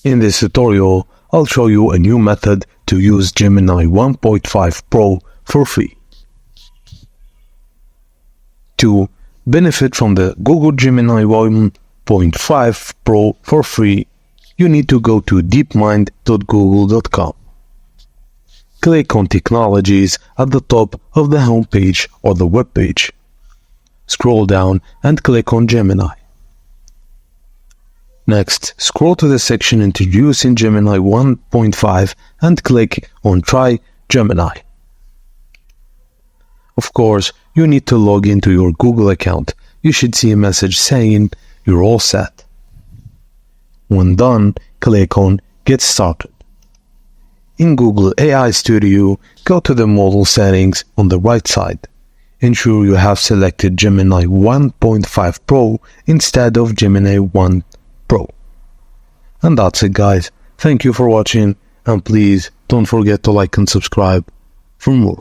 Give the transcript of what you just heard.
In this tutorial, I'll show you a new method to use Gemini 1.5 Pro for free. To benefit from the Google Gemini 1.5 Pro for free, you need to go to deepmind.google.com. Click on Technologies at the top of the home page or the web page. Scroll down and click on Gemini. Next, scroll to the section introducing Gemini 1.5 and click on Try Gemini. Of course, you need to log into your Google account. You should see a message saying you're all set. When done, click on Get Started. In Google AI Studio, go to the model settings on the right side. Ensure you have selected Gemini 1.5 Pro instead of Gemini 1 Pro. And that's it, guys. Thank you for watching, and please don't forget to like and subscribe for more.